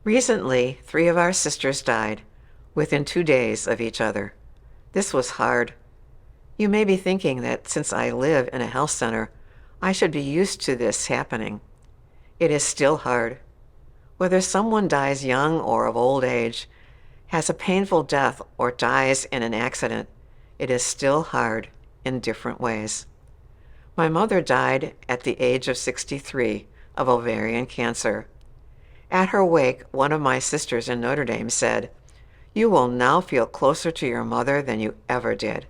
Recently, 3 of our sisters died within 2 days of each other. This was hard. You may be thinking that since I live in a health center, I should be used to this happening. It is still hard. Whether someone dies young or of old age, has a painful death, or dies in an accident, it is still hard in different ways. My mother died at the age of 63 of ovarian cancer. At her wake, one of my sisters in Notre Dame said, "You will now feel closer to your mother than you ever did."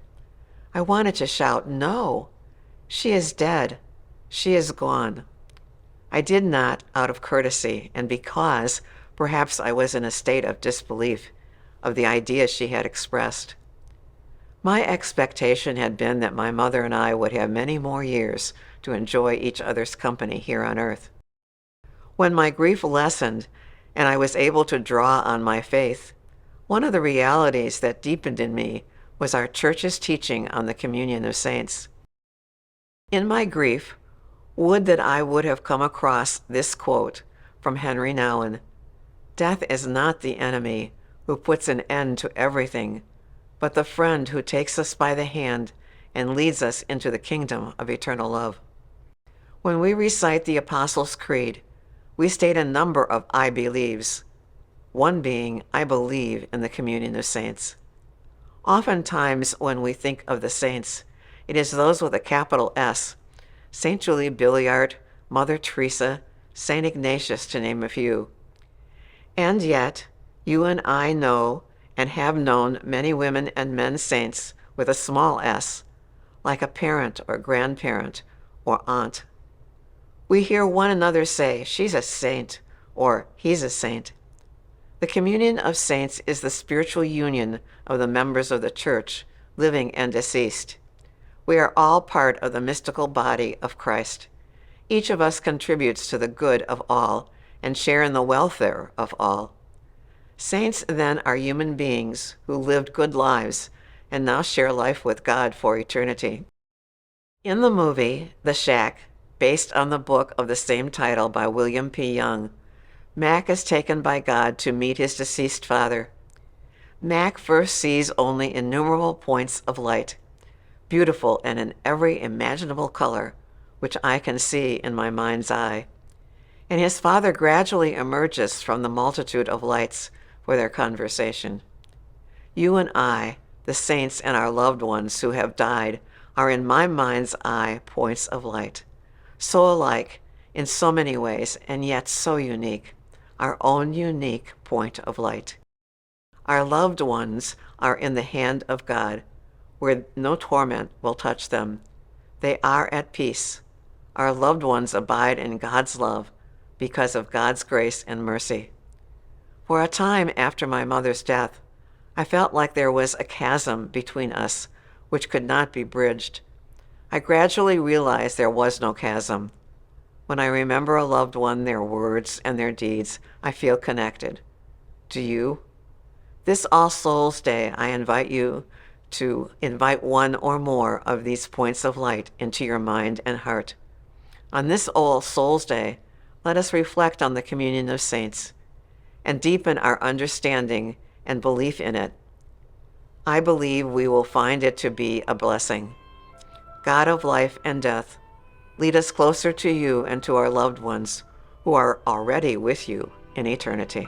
I wanted to shout, "No, she is dead. She is gone." I did not, out of courtesy, and because perhaps I was in a state of disbelief of the ideas she had expressed. My expectation had been that my mother and I would have many more years to enjoy each other's company here on earth. When my grief lessened and I was able to draw on my faith, one of the realities that deepened in me was our church's teaching on the communion of saints. In my grief, would that I would have come across this quote from Henry Nouwen: "Death is not the enemy who puts an end to everything, but the friend who takes us by the hand and leads us into the kingdom of eternal love." When we recite the Apostles' Creed, we state a number of "I believes," one being, I believe in the communion of saints. Oftentimes, when we think of the saints, it is those with a capital S: St. Julie Billiart, Mother Teresa, St. Ignatius, to name a few. And yet, you and I know and have known many women and men saints with a small s, like a parent or grandparent or aunt. We hear one another say, "She's a saint," or "He's a saint." The communion of saints is the spiritual union of the members of the church, living and deceased. We are all part of the mystical body of Christ. Each of us contributes to the good of all and share in the welfare of all. Saints, then, are human beings who lived good lives and now share life with God for eternity. In the movie, The Shack, based on the book of the same title by William P. Young, Mac is taken by God to meet his deceased father. Mac first sees only innumerable points of light, beautiful and in every imaginable color, which I can see in my mind's eye. And his father gradually emerges from the multitude of lights for their conversation. You and I, the saints and our loved ones who have died, are in my mind's eye points of light, so alike in so many ways and yet so unique, our own unique point of light. Our loved ones are in the hand of God, where no torment will touch them. They are at peace. Our loved ones abide in God's love because of God's grace and mercy. For a time after my mother's death, I felt like there was a chasm between us which could not be bridged. I gradually realized there was no chasm. When I remember a loved one, their words and their deeds, I feel connected. Do you? This All Souls Day, I invite you to invite one or more of these points of light into your mind and heart. On this All Souls Day, let us reflect on the communion of saints and deepen our understanding and belief in it. I believe we will find it to be a blessing. God of life and death, lead us closer to you and to our loved ones who are already with you in eternity.